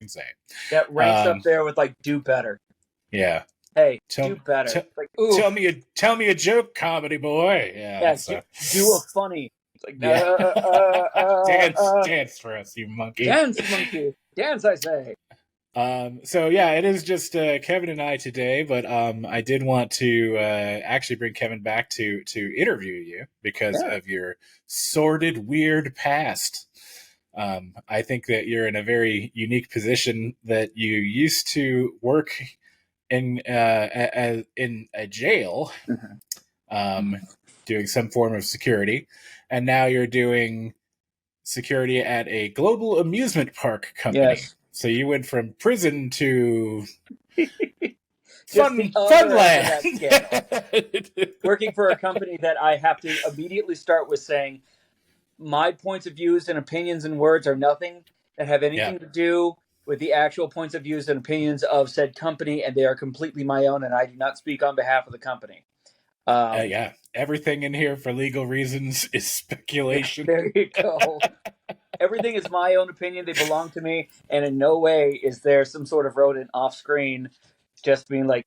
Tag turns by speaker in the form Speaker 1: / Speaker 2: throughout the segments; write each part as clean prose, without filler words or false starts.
Speaker 1: Insane.
Speaker 2: That ranks up there with like do better.
Speaker 1: Yeah.
Speaker 2: Hey, do better. Like, ooh.
Speaker 1: Tell me a joke, comedy boy. Yeah.
Speaker 2: Do a funny. It's like,
Speaker 1: dance for us, you monkey.
Speaker 2: Dance, monkey. Dance, I say.
Speaker 1: So yeah, it is just Kevin and I today, but I did want to actually bring Kevin back to interview you because of your sordid, weird past. I think that you're in a very unique position that you used to work in a jail, doing some form of security, and now you're doing security at a global amusement park company.
Speaker 2: Yes.
Speaker 1: So you went from prison to
Speaker 2: Funland. Working for a company that I have to immediately start with saying, my points of views and opinions and words are nothing that have anything to do with the actual points of views and opinions of said company, and they are completely my own, and I do not speak on behalf of the company.
Speaker 1: Everything in here for legal reasons is speculation.
Speaker 2: There you go. Everything is my own opinion. They belong to me, and in no way is there some sort of rodent off screen just being like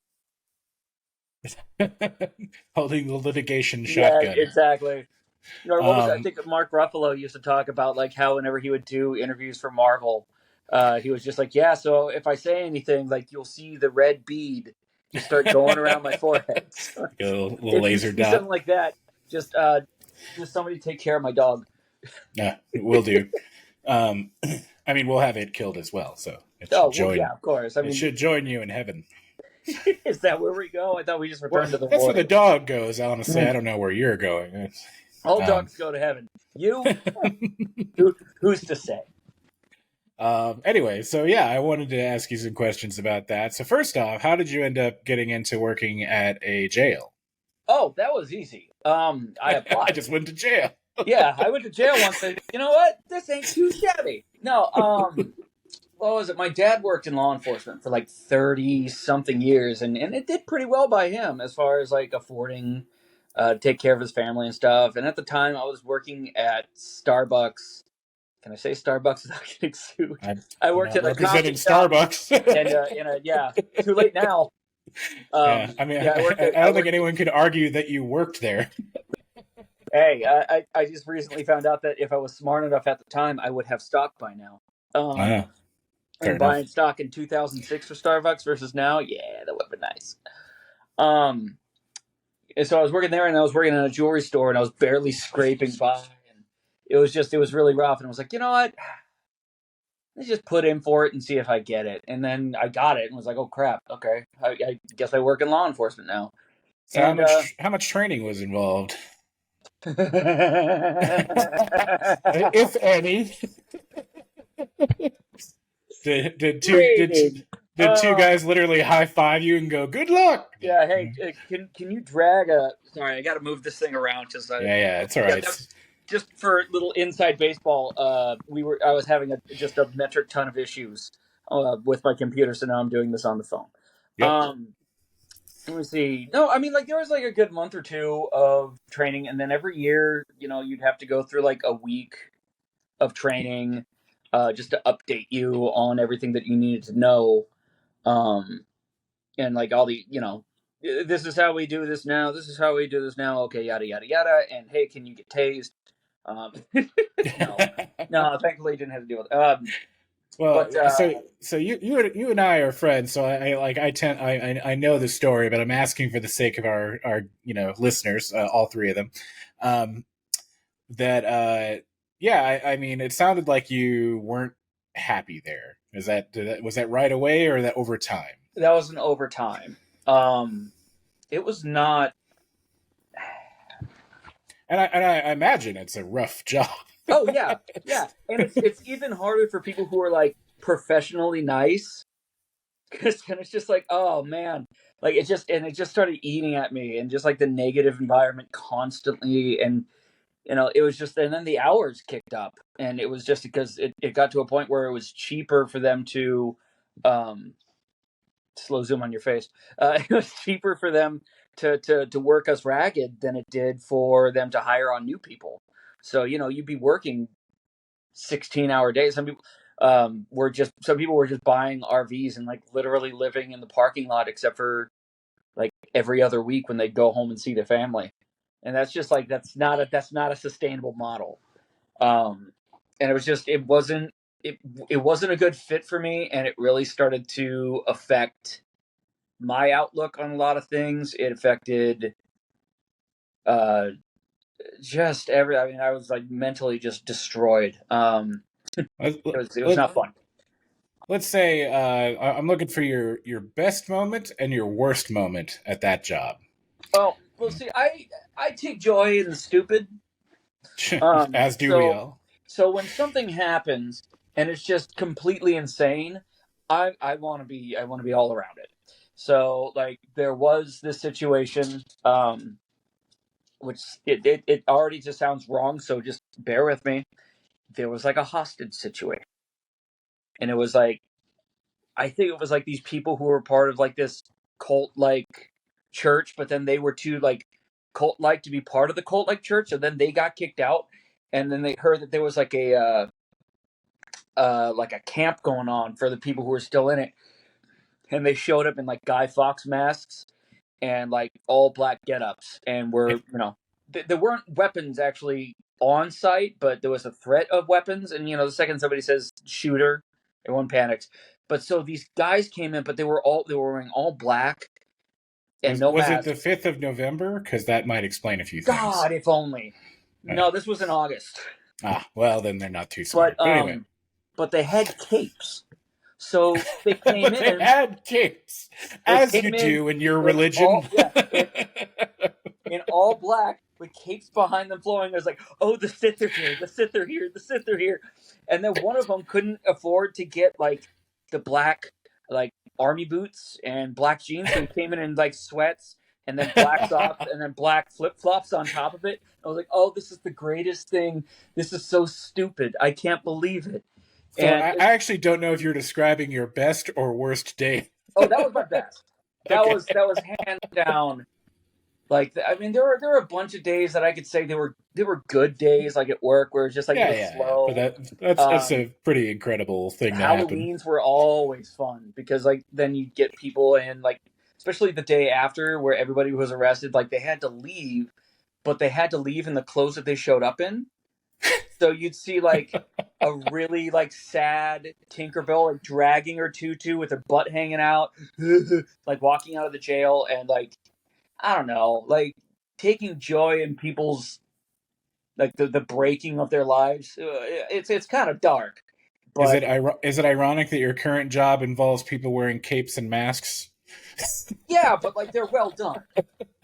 Speaker 1: holding the litigation shotgun.
Speaker 2: Yeah, exactly. I think Mark Ruffalo used to talk about like how whenever he would do interviews for Marvel, he was just like, yeah, so if I say anything, like you'll see the red bead just start going around my forehead.
Speaker 1: A little laser dot.
Speaker 2: Something like that. Just somebody take care of my dog.
Speaker 1: Yeah, we'll do. I mean, we'll have it killed as well, so it should
Speaker 2: of course.
Speaker 1: It should join you in heaven.
Speaker 2: Is that where we go? I thought we just returned to the
Speaker 1: That's where the dog goes, honestly. I don't know where you're going.
Speaker 2: All dogs go to heaven. You? Who's to say?
Speaker 1: Anyway, so yeah, I wanted to ask you some questions about that. So first off, how did you end up getting into working at a jail?
Speaker 2: Oh, that was easy. I applied.
Speaker 1: I just went to jail.
Speaker 2: Yeah, I went to jail once. And you know what? This ain't too shabby. No, what was it? My dad worked in law enforcement for like 30-something years, and it did pretty well by him as far as like affording take care of his family and stuff. And at the time, I was working at Starbucks. Can I say Starbucks without getting sued? I worked at
Speaker 1: representing Starbucks.
Speaker 2: And too late now.
Speaker 1: I don't think anyone could argue that you worked there.
Speaker 2: Hey, I just recently found out that if I was smart enough at the time, I would have stock by now. And buying stock in 2006 for Starbucks versus now, yeah, that would have been nice. And so I was working there, and I was working in a jewelry store, and I was barely scraping by, and it was really rough. And I was like, you know what? Let's just put in for it and see if I get it. And then I got it, and was like, oh crap, okay, I guess I work in law enforcement now.
Speaker 1: So how much training was involved? If any. Did two guys literally high five you and go, good luck?
Speaker 2: Yeah, hey, can you drag sorry, I got to move this thing around because
Speaker 1: it's all right.
Speaker 2: Just for little inside baseball, I was having just a metric ton of issues with my computer, so now I'm doing this on the phone. Yep. Let me see. No, I mean, like there was like a good month or two of training, and then every year, you'd have to go through like a week of training. Just to update you on everything that you needed to know. And like all the, this is how we do this now. This is how we do this now. Okay, yada, yada, yada. And hey, can you get tased? No, thankfully didn't have to deal with it.
Speaker 1: So you and I are friends. So I know the story, but I'm asking for the sake of our listeners, all three of them, I mean, it sounded like you weren't happy there. Was that right away or that over time?
Speaker 2: That was an overtime. It was not.
Speaker 1: And I imagine it's a rough job.
Speaker 2: Oh yeah, and it's even harder for people who are like professionally nice, because it's just like, oh man, like it just started eating at me, and just like the negative environment constantly, and it was just, and then the hours kicked up, and it was just because it got to a point where it was cheaper for them to slow zoom on your face. It was cheaper for them to work us ragged than it did for them to hire on new people. So you'd be working 16-hour days. Some people were just buying RVs and like literally living in the parking lot, except for like every other week when they'd go home and see their family. And that's just like that's not a sustainable model. And it wasn't a good fit for me, and it really started to affect my outlook on a lot of things. It affected uh just every I mean I was like mentally just destroyed. It was
Speaker 1: Let,
Speaker 2: not fun.
Speaker 1: let's say I'm looking for your best moment and your worst moment at that job.
Speaker 2: Well, see, I take joy in the stupid.
Speaker 1: As do we
Speaker 2: So
Speaker 1: all.
Speaker 2: when something happens and it's just completely insane, I want to be all around it. So like there was this situation, which it already just sounds wrong. So just bear with me. There was like a hostage situation, and it was like I think it was like these people who were part of like this cult like church, but then they were too like cult like to be part of the cult like church, so then they got kicked out, and then they heard that there was like a camp going on for the people who were still in it, and they showed up in like Guy Fawkes masks and like all black get-ups, and there weren't weapons actually on site, but there was a threat of weapons, and the second somebody says shooter, everyone panics. But so these guys came in, but they were wearing all black and no
Speaker 1: Was it the
Speaker 2: mask.
Speaker 1: 5th of November? Because that might explain a few things.
Speaker 2: God, if only.
Speaker 1: Uh,
Speaker 2: No, this was in August.
Speaker 1: well, then they're not too
Speaker 2: But
Speaker 1: smart. But anyway.
Speaker 2: they had capes. So they came
Speaker 1: But they
Speaker 2: in.
Speaker 1: had capes,
Speaker 2: They
Speaker 1: as you
Speaker 2: came
Speaker 1: do in your
Speaker 2: in
Speaker 1: religion.
Speaker 2: in all black with capes behind them flowing. It was like, oh, the Sith are here, the Sith are here, the Sith are here. And then one of them couldn't afford to get like the black like army boots and black jeans, so he came in like sweats and then black socks and then black flip flops on top of it. I was like, oh, this is the greatest thing. This is so stupid. I can't believe it.
Speaker 1: So
Speaker 2: And
Speaker 1: I actually don't know if you're describing your best or worst day.
Speaker 2: oh, that was my best. That
Speaker 1: Okay.
Speaker 2: was hands down. Like I mean, there were a bunch of days that I could say they were good days, like at work, where it's just like it
Speaker 1: Yeah,
Speaker 2: was
Speaker 1: yeah, yeah. But
Speaker 2: slow.
Speaker 1: that's a pretty incredible thing to happen.
Speaker 2: Halloweens were always fun because like then you get people in like especially the day after where everybody was arrested, like they had to leave, but they had to leave in the clothes that they showed up in. So you'd see like a really like sad Tinkerbell like dragging her tutu with her butt hanging out, like walking out of the jail, and like I don't know, like taking joy in people's like the breaking of their lives. It's kind of dark,
Speaker 1: Is
Speaker 2: but
Speaker 1: it ironic that your current job involves people wearing capes and masks
Speaker 2: yeah, but like they're well done.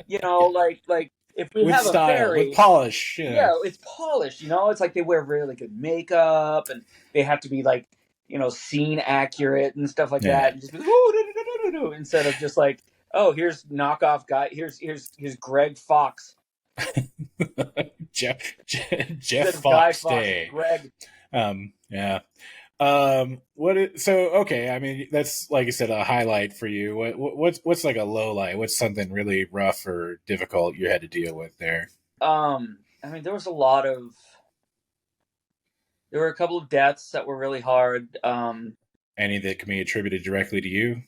Speaker 2: Like if we
Speaker 1: with
Speaker 2: have a
Speaker 1: style, with
Speaker 2: fairy,
Speaker 1: polish?
Speaker 2: yeah, it's polished. It's like they wear really good makeup and they have to be like scene accurate and stuff like
Speaker 1: Yeah.
Speaker 2: that, and just be, "Ooh, instead of just like, oh, here's knockoff guy, here's Greg Fox.
Speaker 1: Jeff
Speaker 2: Instead of Guy
Speaker 1: Fox
Speaker 2: Fox, it's
Speaker 1: Day.
Speaker 2: Greg.
Speaker 1: Yeah. Okay, I mean that's like I said a highlight for you. What's like a low light? What's something really rough or difficult you had to deal with there?
Speaker 2: I mean, there were a couple of deaths that were really hard.
Speaker 1: Any that can be attributed directly to you?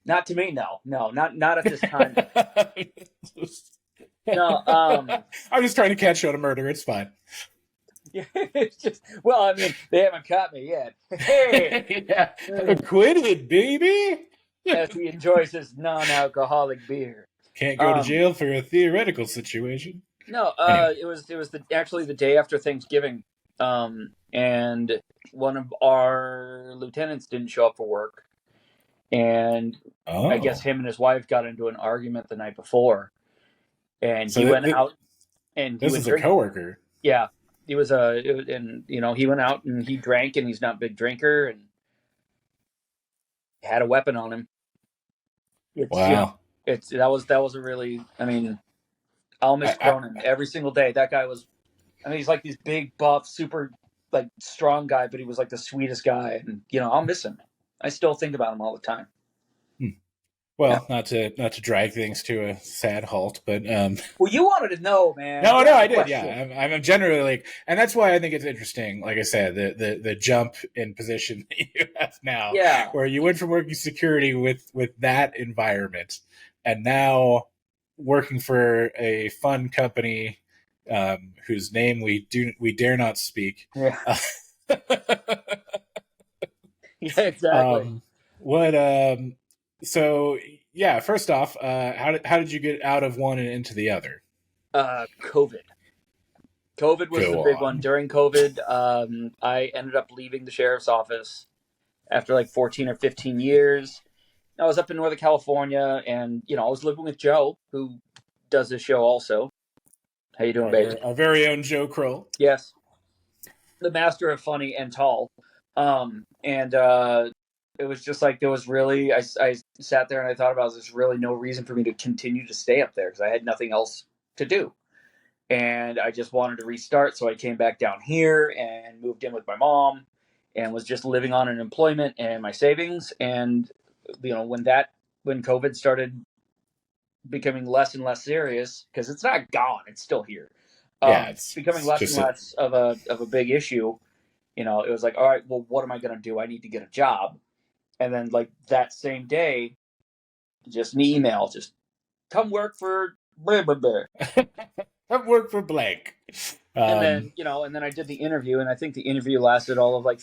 Speaker 2: Not to me, no, not at this time. No,
Speaker 1: I'm just trying to catch you on a murder. It's fine.
Speaker 2: yeah, it's just well, I mean, they haven't caught me yet. Hey,
Speaker 1: Yeah. Acquitted, baby.
Speaker 2: as he enjoys his non-alcoholic beer.
Speaker 1: Can't go to jail for a theoretical situation.
Speaker 2: No,
Speaker 1: Anyway.
Speaker 2: it was actually the day after Thanksgiving, and one of our lieutenants didn't show up for work, and I guess
Speaker 1: Oh.
Speaker 2: him and his wife got into an argument the night before, and he
Speaker 1: So
Speaker 2: went out and he
Speaker 1: this
Speaker 2: went
Speaker 1: is a
Speaker 2: drinking.
Speaker 1: coworker.
Speaker 2: Yeah, and he went out and he drank, and he's not a big drinker, and had a weapon on him. It's
Speaker 1: Wow.
Speaker 2: that was a really, I mean, I'll miss
Speaker 1: I,
Speaker 2: Cronin every single day. That guy was, I mean, he's like this big, buff, super, like strong guy, but he was like the sweetest guy, and I'll miss him. I still think about him all the time. Yeah.
Speaker 1: Well, not to drag things to a sad halt, but
Speaker 2: Well, you wanted to know, man.
Speaker 1: no,
Speaker 2: You
Speaker 1: no,
Speaker 2: asked
Speaker 1: I
Speaker 2: a
Speaker 1: did.
Speaker 2: question.
Speaker 1: Yeah, I'm generally like, and that's why I think it's interesting. Like I said, the jump in position that you have now,
Speaker 2: Yeah.
Speaker 1: where you went from working security with that environment, and now working for a fun company whose name we dare not speak.
Speaker 2: Yeah.
Speaker 1: Uh,
Speaker 2: Yeah. Exactly.
Speaker 1: um, what? So yeah, first off, how did you get out of one and into the other?
Speaker 2: COVID. COVID was the
Speaker 1: Go
Speaker 2: big one.
Speaker 1: on.
Speaker 2: During COVID, I ended up leaving the sheriff's office after like 14 or 15 years. I was up in Northern California, and I was living with Joe, who does this show also. How you doing, baby?
Speaker 1: Our very own Joe Kroll.
Speaker 2: Yes, the master of funny and tall. And it was just like there was really I sat there and I thought about there's really no reason for me to continue to stay up there because I had nothing else to do. And I just wanted to restart. So I came back down here and moved in with my mom and was just living on unemployment and my savings. And when COVID started becoming less and less serious, because it's not gone, it's still here.
Speaker 1: Yeah,
Speaker 2: Becoming
Speaker 1: it's
Speaker 2: less and
Speaker 1: just a,
Speaker 2: less of a big issue. It was like, all right, well, what am I going to do? I need to get a job. And then like that same day, just an email, just come work for blah, blah, blah.
Speaker 1: I've worked for blank.
Speaker 2: And then I did the interview, and I think the interview lasted all of like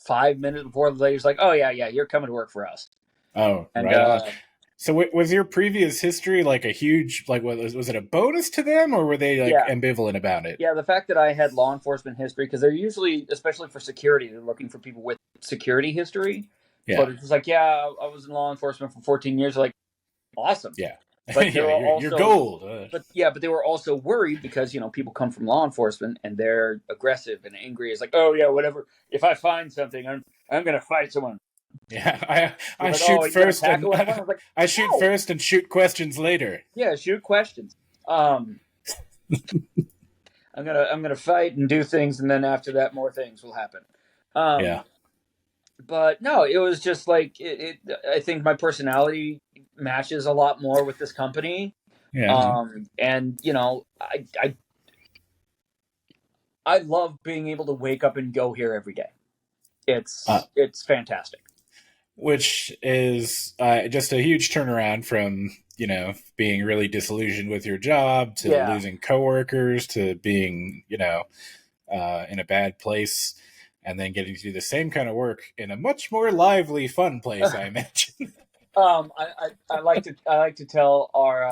Speaker 2: 5 minutes before the lady's like, "Oh yeah, you're coming to work for us."
Speaker 1: Oh,
Speaker 2: And
Speaker 1: right on. So was your previous history like a huge like was it a bonus to them or were they like
Speaker 2: yeah,
Speaker 1: ambivalent about it?
Speaker 2: yeah, the fact that I had law enforcement history because they're usually, especially for security, they're looking for people with security history.
Speaker 1: Yeah,
Speaker 2: But it's just like, yeah, I was in law enforcement for 14 years. Like, awesome.
Speaker 1: yeah,
Speaker 2: But they
Speaker 1: yeah.
Speaker 2: were
Speaker 1: You're
Speaker 2: also,
Speaker 1: gold.
Speaker 2: but they were also worried because people come from law enforcement and they're aggressive and angry. It's like, oh yeah, whatever. If I find something, I'm gonna fight someone.
Speaker 1: Yeah, I
Speaker 2: It's like,
Speaker 1: shoot
Speaker 2: oh, you gonna
Speaker 1: first and
Speaker 2: tackle anyone? I was like,
Speaker 1: I shoot
Speaker 2: no.
Speaker 1: first and shoot questions later.
Speaker 2: Yeah, shoot questions. Um, I'm gonna fight and do things, and then after that, more things will happen.
Speaker 1: Yeah,
Speaker 2: Um, but no, it was just like I think my personality matches a lot more with this company.
Speaker 1: yeah.
Speaker 2: And I love being able to wake up and go here every day.
Speaker 1: Uh,
Speaker 2: It's fantastic.
Speaker 1: which is just a huge turnaround from being really disillusioned with your job to
Speaker 2: Yeah.
Speaker 1: losing coworkers to being in a bad place and then getting to do the same kind of work in a much more lively fun place, I imagine.
Speaker 2: I like to tell our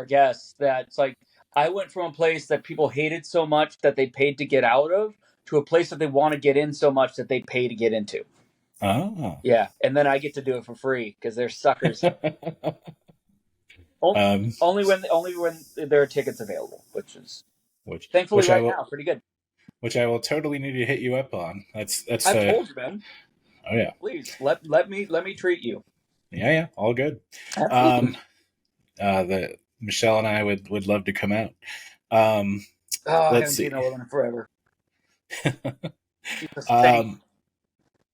Speaker 2: guests that it's like I went from a place that people hated so much that they paid to get out of to a place that they want to get in so much that they pay to get into.
Speaker 1: Oh.
Speaker 2: Yeah, and then I get to do it for free because they're suckers.
Speaker 1: um,
Speaker 2: Only when there are tickets available, which is
Speaker 1: which
Speaker 2: thankfully
Speaker 1: which I
Speaker 2: right
Speaker 1: will
Speaker 2: now pretty good.
Speaker 1: totally need to hit you up on. That's
Speaker 2: I've told you, man.
Speaker 1: oh yeah,
Speaker 2: Please let me treat you.
Speaker 1: yeah, all good.
Speaker 2: Absolutely.
Speaker 1: The Michelle and I would love to come out. Um,
Speaker 2: Oh, I
Speaker 1: let's
Speaker 2: haven't
Speaker 1: see.
Speaker 2: seen that woman in forever. She's a saint.
Speaker 1: um,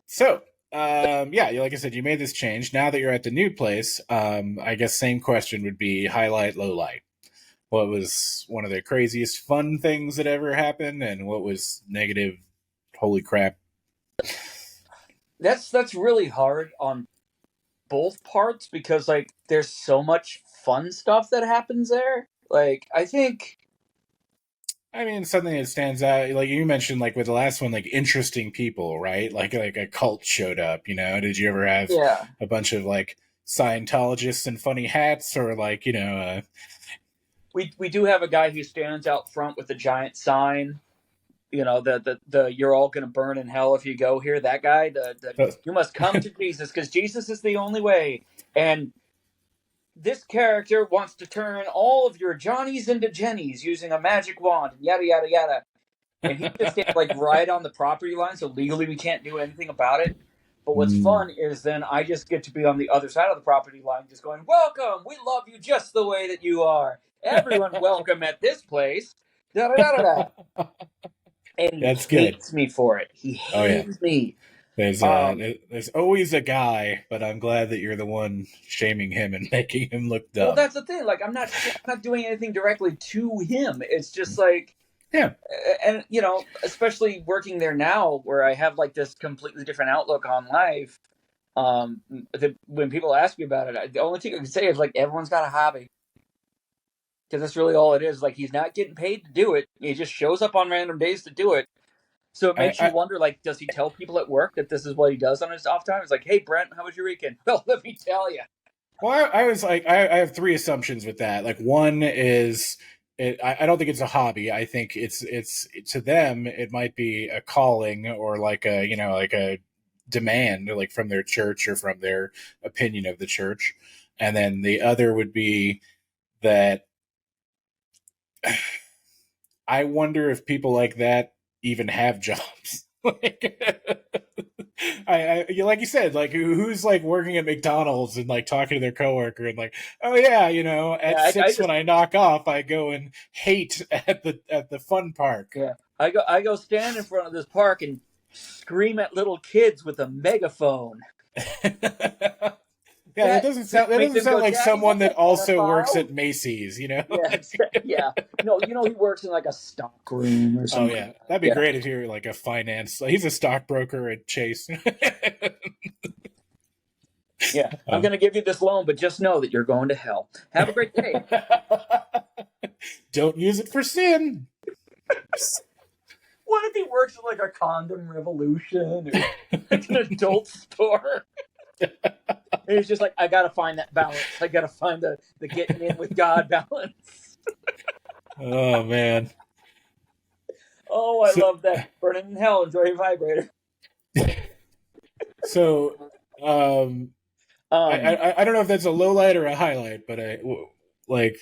Speaker 1: so yeah, like I said, you made this change. Now that you're at the new place, I guess same question would be highlight, low light. What was one of the craziest fun things that ever happened, and what was negative? Holy crap!
Speaker 2: That's really hard on both parts because like there's so much fun stuff that happens there. Like I think
Speaker 1: I mean, something that stands out, like you mentioned, like with the last one, like interesting people, right? Like a cult showed up. Did you ever have
Speaker 2: yeah.
Speaker 1: a bunch of like Scientologists in funny hats, or like
Speaker 2: We do have a guy who stands out front with a giant sign. The you're all gonna burn in hell if you go here. That guy, the you must come to Jesus because Jesus is the only way. And this character wants to turn all of your Johnnies into Jennies using a magic wand, yada yada yada. And he just stands like right on the property line, so legally we can't do anything about it. But what's
Speaker 1: Mm.
Speaker 2: fun is then I just get to be on the other side of the property line, just going, "Welcome, we love you just the way that you are. Everyone, welcome at this place." Da da da da da. And he
Speaker 1: That's good.
Speaker 2: hates me for it. He
Speaker 1: Oh yeah.
Speaker 2: hates me.
Speaker 1: There's always a guy, but I'm glad that you're the one shaming him and making him look
Speaker 2: Well,
Speaker 1: dumb.
Speaker 2: that's the thing. Like, I'm not doing anything directly to him. It's just like,
Speaker 1: Yeah,
Speaker 2: and especially working there now, where I have like this completely different outlook on life. When people ask me about it, the only thing I can say is like everyone's got a hobby, because that's really all it is. Like, he's not getting paid to do it; he just shows up on random days to do it. So it makes you
Speaker 1: I
Speaker 2: wonder, like, does he tell people at work that this is what he does on his off time? It's like, hey, Brent, how was your weekend? Well, let me tell you.
Speaker 1: well, I was like, I have three assumptions with that. Like, one is, I don't think it's a hobby. I think it's to them, it might be a calling or like a, like a demand, like from their church or from their opinion of the church. And then the other would be that I wonder if people like that even have jobs. like, like you said, like who's like working at McDonald's and like talking to their coworker and like, oh yeah, at
Speaker 2: Yeah, I
Speaker 1: 6
Speaker 2: just
Speaker 1: when I knock off, I go and hate at the fun park.
Speaker 2: yeah, I go stand in front of this park and scream at little kids with a megaphone.
Speaker 1: Yeah, that doesn't sound that
Speaker 2: Make
Speaker 1: doesn't
Speaker 2: them go,
Speaker 1: sound like
Speaker 2: Daddy,
Speaker 1: someone
Speaker 2: what's a
Speaker 1: that also works
Speaker 2: pedophile?
Speaker 1: at Macy's.
Speaker 2: Yeah, yeah. No, he works in like a stock room or
Speaker 1: Oh
Speaker 2: something
Speaker 1: yeah,
Speaker 2: like that.
Speaker 1: that'd be
Speaker 2: Yeah,
Speaker 1: great if you're like a finance. He's a stockbroker at Chase.
Speaker 2: yeah. I'm
Speaker 1: Uh,
Speaker 2: gonna give you this loan, but just know that you're going to hell. Have a great day.
Speaker 1: Don't use it for sin.
Speaker 2: What if he works at like a condom revolution or like an adult store? And he's just like, I gotta find that balance. I gotta find the getting in with God balance.
Speaker 1: Oh man.
Speaker 2: Oh, I
Speaker 1: So,
Speaker 2: love that. Burning in hell, enjoy your vibrator.
Speaker 1: so
Speaker 2: Um,
Speaker 1: I don't know if that's a low light or a highlight, but like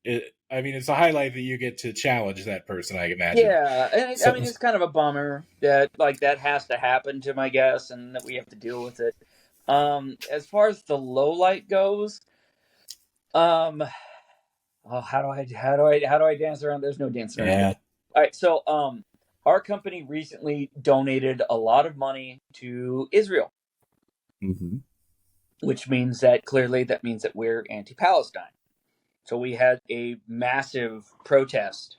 Speaker 1: it. I mean, it's a highlight that you get to challenge that person. I imagine.
Speaker 2: yeah, and I
Speaker 1: So
Speaker 2: mean, it's kind of a bummer that like that has to happen to my guess, and that we have to deal with it. As far as the low light goes, um, oh, how do I dance around? There's no dancing around it.
Speaker 1: yeah.
Speaker 2: All right, so our company recently donated a lot of money to Israel,
Speaker 1: Mm-hmm.
Speaker 2: which means that clearly that means that we're anti-Palestine. So we had a massive protest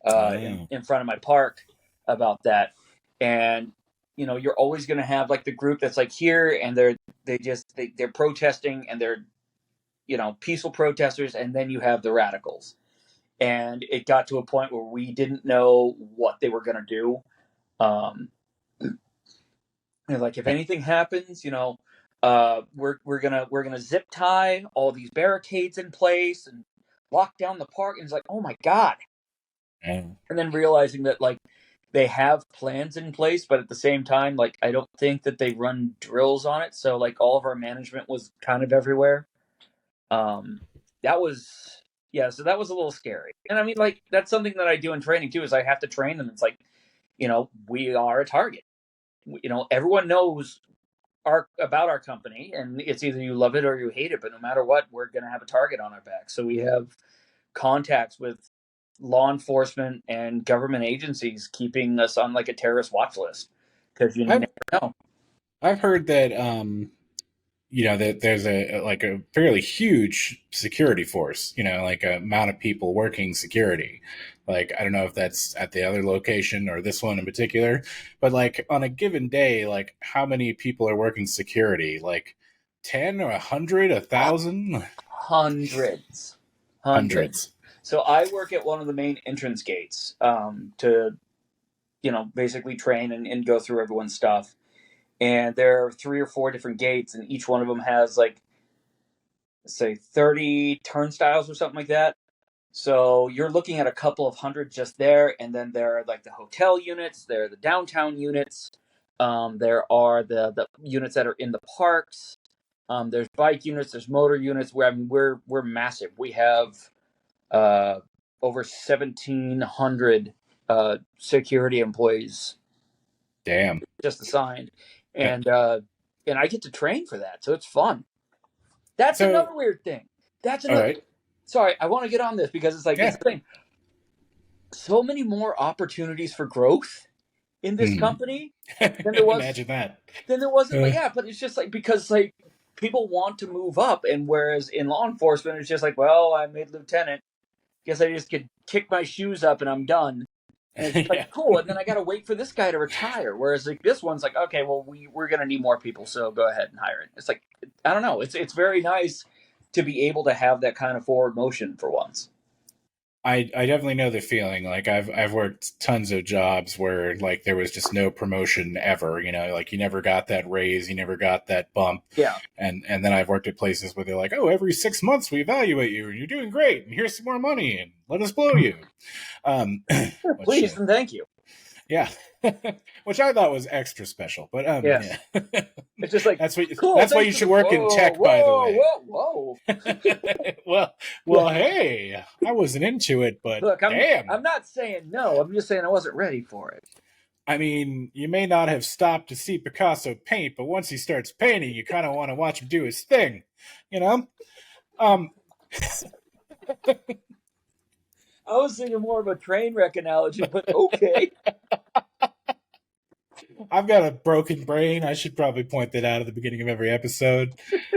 Speaker 1: Oh,
Speaker 2: in front of my park about that, and you're always going to have like the group that's like here, and they're protesting, and they're peaceful protesters, and then you have the radicals. And it got to a point where we didn't know what they were going to do. Um, like if anything happens, we're gonna zip tie all these barricades in place and lock down the park. And it's like, oh my god!
Speaker 1: yeah.
Speaker 2: And then realizing that like they have plans in place, but at the same time, like I don't think that they run drills on it. So like all of our management was kind of everywhere. Um, that was yeah, so that was a little scary. And I mean, like that's something that I do in training too. Is I have to train them. It's like we are a target. Everyone knows about our company, and it's either you love it or you hate it. But no matter what, we're going to have a target on our back. So we have contacts with law enforcement and government agencies keeping us on like a terrorist watch list, because you
Speaker 1: I've
Speaker 2: never know.
Speaker 1: I've heard that that there's like a fairly huge security force, like a amount of people working security. Like I don't know if that's at the other location or this one in particular, but like on a given day, like how many people are working security? Like 10 or 100, 1,000?
Speaker 2: Hundreds, hundreds.
Speaker 1: Hundreds.
Speaker 2: So I work at one of the main entrance gates, to basically train and go through everyone's stuff. And there are 3 or 4 different gates, and each one of them has like say 30 turnstiles or something like that. So you're looking at a couple of hundred just there, and then there are like the hotel units, there are the downtown units, there are the units that are in the parks. There's bike units, there's motor units. Where I mean, we're massive. We have uh, over 1,700 security employees
Speaker 1: Damn.
Speaker 2: just assigned, and I get to train for that, so it's fun. That's
Speaker 1: So,
Speaker 2: another weird thing. That's
Speaker 1: all
Speaker 2: another.
Speaker 1: right.
Speaker 2: Sorry, I want to get on this because it's like it's
Speaker 1: Yeah.
Speaker 2: the thing. So many more opportunities for growth in this
Speaker 1: Hmm.
Speaker 2: company than there was
Speaker 1: Imagine that.
Speaker 2: than there wasn't.
Speaker 1: Uh,
Speaker 2: Yeah, but it's just like because like people want to move up, and whereas in law enforcement it's just like, well, I made lieutenant. Guess I just could kick my shoes up and I'm done. And it's
Speaker 1: yeah.
Speaker 2: like cool, and then I got to wait for this guy to retire. Whereas like this one's like, okay, well we're gonna need more people, so go ahead and hire it. It's like I don't know. It's very nice to be able to have that kind of forward motion for once.
Speaker 1: I definitely know the feeling. Like I've worked tons of jobs where like there was just no promotion ever. You know, like you never got that raise, you never got that bump.
Speaker 2: Yeah.
Speaker 1: And then I've worked at places where they're like, oh, every 6 months we evaluate you, and you're doing great, and here's some more money, and let us blow you. Which
Speaker 2: Please and thank you.
Speaker 1: yeah, which I thought was extra special. But
Speaker 2: Yes.
Speaker 1: yeah,
Speaker 2: It's just like
Speaker 1: that's what
Speaker 2: cool.
Speaker 1: that's why you should work in tech, by the way.
Speaker 2: Whoa.
Speaker 1: Well, hey, I wasn't into it, but
Speaker 2: Look,
Speaker 1: damn.
Speaker 2: I'm not saying no. I'm just saying I wasn't ready for it.
Speaker 1: I mean, you may not have stopped to see Picasso paint, but once he starts painting, you kind of want to watch him do his thing, you know? Um,
Speaker 2: I was thinking more of a train wreck analogy, but okay.
Speaker 1: I've got a broken brain. I should probably point that out at the beginning of every episode.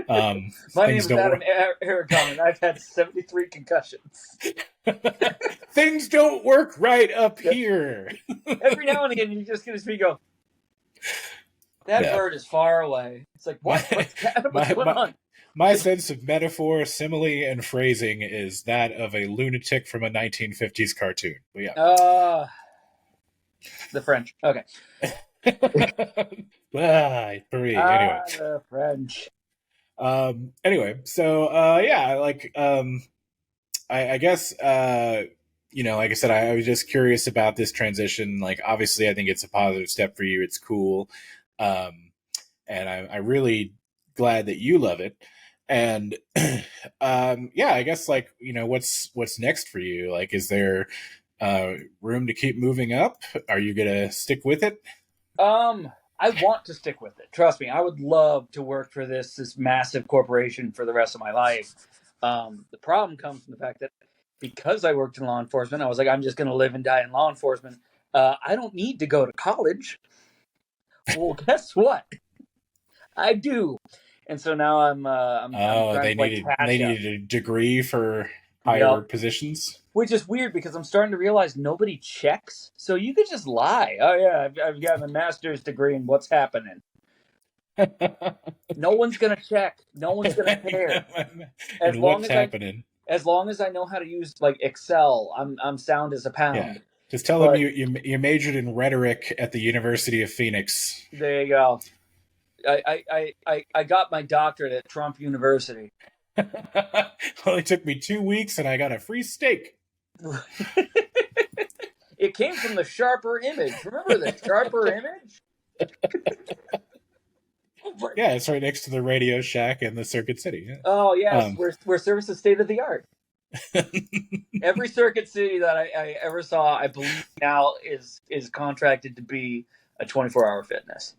Speaker 2: My name is Adam Aragon, and I've had 73 concussions.
Speaker 1: Things don't work right up here.
Speaker 2: Every now and again, you just get to speak, go, that bird is far away. It's like, what? What's going on?
Speaker 1: My sense of metaphor, simile, and phrasing is that of a lunatic from a 1950s cartoon. But yeah.
Speaker 2: The French. Okay.
Speaker 1: Anyway.
Speaker 2: The French.
Speaker 1: Anyway, so yeah, like I guess you know, like I said, I was just curious about this transition. Like, obviously, I think it's a positive step for you. It's cool, and I really glad that you love it. And yeah, I guess like you know, what's next for you? Like, is there room to keep moving up? Are you gonna stick with it?
Speaker 2: I want to stick with it. Trust me, I would love to work for this massive corporation for the rest of my life. The problem comes from the fact that because I worked in law enforcement, I was like, I'm just going to live and die in law enforcement. I don't need to go to college. Well, guess what? I do, and so now I'm
Speaker 1: they needed a degree for higher positions.
Speaker 2: Which is weird because I'm starting to realize nobody checks. So you could just lie. Oh yeah, I've got a master's degree in what's happening. No one's gonna check. No one's gonna care.
Speaker 1: As
Speaker 2: long as I know how to use like Excel, I'm sound as a pound.
Speaker 1: Yeah. Just tell them you majored in rhetoric at the University of Phoenix.
Speaker 2: There you go. I got my doctorate at Trump University.
Speaker 1: Only took me 2 weeks, and I got a free steak.
Speaker 2: It came from the Sharper Image. Remember the Sharper Image?
Speaker 1: Yeah, it's right next to the Radio Shack and the Circuit City. Yeah.
Speaker 2: Oh yes, where service is state of the art. Every Circuit City that I ever saw, I believe now is contracted to be a 24-hour fitness.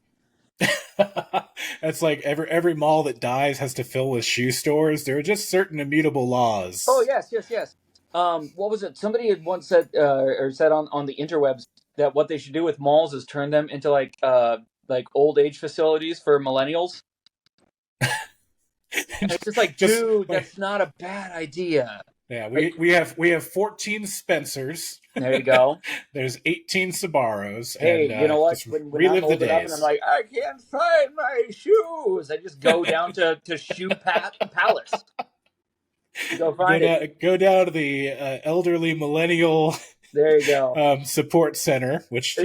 Speaker 1: That's like every mall that dies has to fill with shoe stores. There are just certain immutable laws.
Speaker 2: Oh yes. What was it? Somebody had once said or said on the interwebs that what they should do with malls is turn them into like old age facilities for millennials. And it's just like, dude, that's not a bad idea.
Speaker 1: Yeah, we have 14 Spencers.
Speaker 2: There you go.
Speaker 1: There's 18 Sabaros.
Speaker 2: Hey,
Speaker 1: and,
Speaker 2: you know what? When
Speaker 1: relive
Speaker 2: I'm
Speaker 1: the
Speaker 2: old enough
Speaker 1: days.
Speaker 2: and I'm like, I can't find my shoes, I just go down to Shoe Palace. Go find it.
Speaker 1: Go down to the elderly millennial.
Speaker 2: There you go.
Speaker 1: Support center, which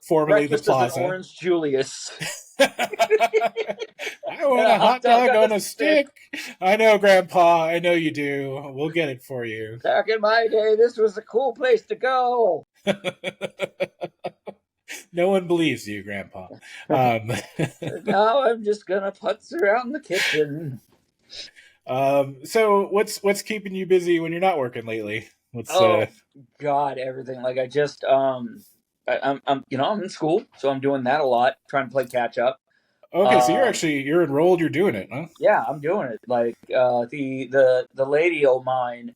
Speaker 1: formerly the Plaza.
Speaker 2: Orange Julius.
Speaker 1: I want a hot dog on a stick. I know, Grandpa. I know you do. We'll get it for you.
Speaker 2: Back in my day, this was a cool place to go.
Speaker 1: No one believes you, Grandpa.
Speaker 2: Now I'm just gonna putz around the kitchen.
Speaker 1: So what's keeping you busy when you're not working lately?
Speaker 2: God, everything. Like I just I'm in school, so I'm doing that a lot, trying to play catch up.
Speaker 1: Okay, so you're enrolled, you're doing it, huh?
Speaker 2: Yeah, I'm doing it. Like the lady of mine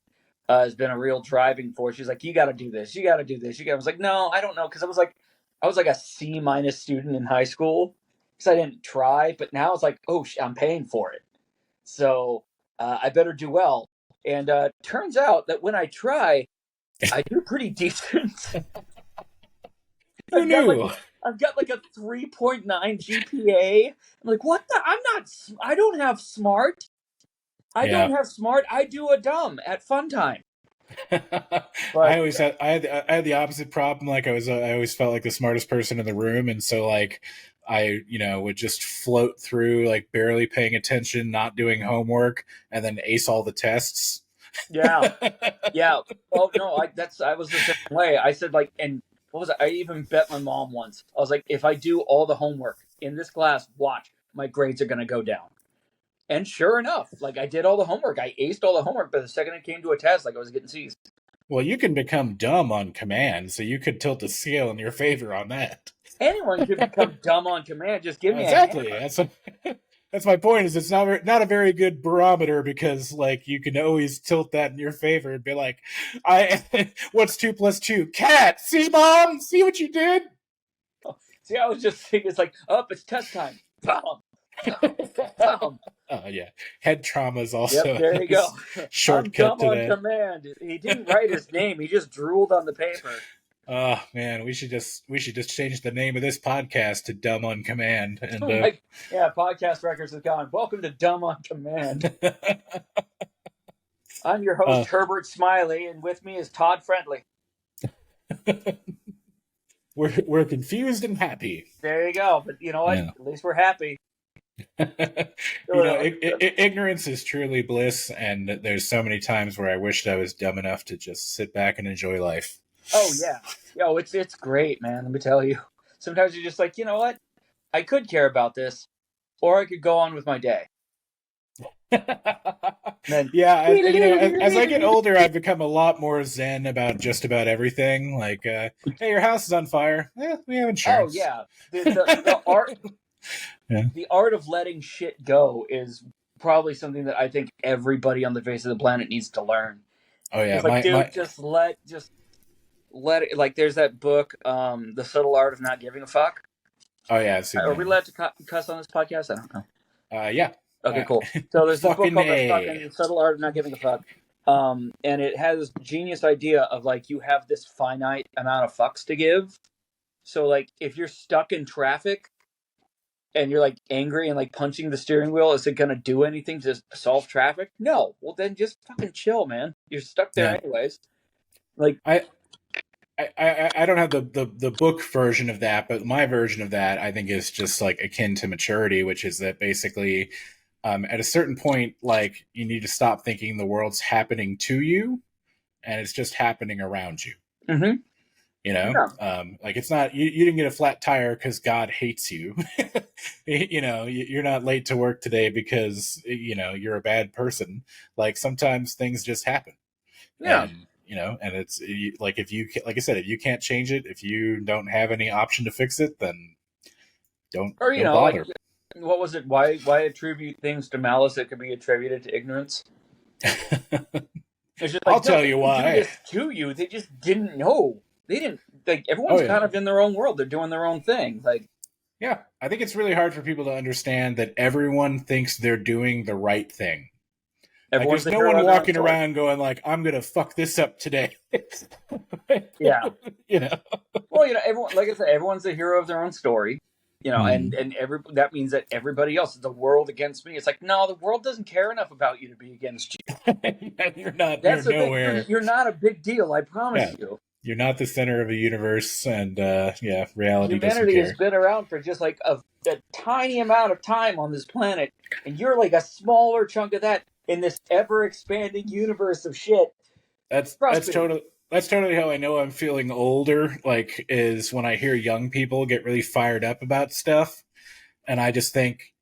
Speaker 2: has been a real driving force. She's like, you got to do this. You got to do this. I was like, no, I don't know, because I was like, I was like a C minus student in high school because I didn't try. But now it's like, oh, I'm paying for it, so I better do well. And turns out that when I try, I do pretty decent.
Speaker 1: Who
Speaker 2: I've got like
Speaker 1: knew?
Speaker 2: I've got like a 3.9 GPA. I'm like, what the? I'm not. I don't have smart. I
Speaker 1: Yeah.
Speaker 2: don't have smart. I do a dumb at fun time.
Speaker 1: I
Speaker 2: But
Speaker 1: always had I had the opposite problem. Like I always felt like the smartest person in the room, and so like I would just float through like barely paying attention, not doing homework, and then ace all the tests.
Speaker 2: yeah, yeah. Oh no, I was the same way. I said like, and what was it? I even bet my mom once. I was like, if I do all the homework in this class, watch my grades are gonna go down. And sure enough, like I did all the homework. I aced all the homework, but the second it came to a test, like I was getting C's.
Speaker 1: Well, you can become dumb on command, so you could tilt the scale in your favor on that.
Speaker 2: Anyone could become dumb on command. Just give me a
Speaker 1: Exactly.
Speaker 2: hammer.
Speaker 1: That's my point. Is it's not a very good barometer because like you can always tilt that in your favor and be like, I what's 2 + 2? Cat. See, mom. See what you did.
Speaker 2: See, I was just thinking, it's like, oh, it's test time. Bam, bam.
Speaker 1: Oh yeah, head trauma is
Speaker 2: Yep,
Speaker 1: also a
Speaker 2: there you go.
Speaker 1: nice
Speaker 2: I'm
Speaker 1: shortcut
Speaker 2: dumb
Speaker 1: to
Speaker 2: on
Speaker 1: that.
Speaker 2: command. He didn't write his name. He just drooled on the paper.
Speaker 1: Oh man, we should just change the name of this podcast to Dumb on Command. And
Speaker 2: Like, yeah, podcast records is gone. Welcome to Dumb on Command. I'm your host, Herbert Smiley, and with me is Todd Friendly.
Speaker 1: we're confused and happy.
Speaker 2: There you go. But you know what?
Speaker 1: Yeah.
Speaker 2: At least we're happy.
Speaker 1: Ignorance is truly bliss, and there's so many times where I wished I was dumb enough to just sit back and enjoy life.
Speaker 2: Oh yeah, yo, it's great, man. Let me tell you. Sometimes you're just like, you know what? I could care about this, or I could go on with my day. Then,
Speaker 1: yeah, as I get older, I've become a lot more zen about just about everything. Like, hey, your house is on fire. We have insurance.
Speaker 2: Oh yeah, the art,
Speaker 1: yeah.
Speaker 2: The art of letting shit go is probably something that I think everybody on the face of the planet needs to learn.
Speaker 1: Oh yeah,
Speaker 2: it's like, dude, just let it. Like, there's that book, The Subtle Art of Not Giving a Fuck.
Speaker 1: Oh yeah, I've seen
Speaker 2: Are
Speaker 1: that.
Speaker 2: we allowed to cuss on this podcast? I don't know.
Speaker 1: Yeah.
Speaker 2: Okay, cool. So there's this book called
Speaker 1: The
Speaker 2: fucking Subtle Art of Not Giving a Fuck. And it has this genius idea of like, you have this finite amount of fucks to give. So like, if you're stuck in traffic and you're like angry and like punching the steering wheel, is it gonna do anything to solve traffic? No. Well, then just fucking chill, man. You're stuck there anyways. Like,
Speaker 1: I don't have the book version of that, but my version of that I think is just like akin to maturity, which is that basically at a certain point, like you need to stop thinking the world's happening to you, and it's just happening around you.
Speaker 2: Mm-hmm.
Speaker 1: You know, like it's not you didn't get a flat tire because God hates you. You know, you're not late to work today because you're a bad person. Like sometimes things just happen.
Speaker 2: Yeah.
Speaker 1: And, and it's like like I said, if you can't change it, if you don't have any option to fix it, then don't bother.
Speaker 2: Like, what was it? Why attribute things to malice that could be attributed to ignorance? It's just like,
Speaker 1: I'll tell you why.
Speaker 2: Do this to you. They just didn't know. They didn't. Like, everyone's kind of in their own world. They're doing their own thing. Like,
Speaker 1: yeah, I think it's really hard for people to understand that everyone thinks they're doing the right thing. Like, there's no one walking around going like, "I'm gonna fuck this up today."
Speaker 2: Yeah.
Speaker 1: Well,
Speaker 2: everyone, like I said, everyone's the hero of their own story. And that means that everybody else is the world against me. It's like, no, the world doesn't care enough about you to be against you.
Speaker 1: You're not.
Speaker 2: That's
Speaker 1: you're nowhere.
Speaker 2: You're not a big deal. I promise you.
Speaker 1: You're not the center of a universe, and reality.
Speaker 2: Humanity has been around for just like a tiny amount of time on this planet, and you're like a smaller chunk of that in this ever-expanding universe of shit.
Speaker 1: That's totally how I know I'm feeling older. Like, is when I hear young people get really fired up about stuff, and I just think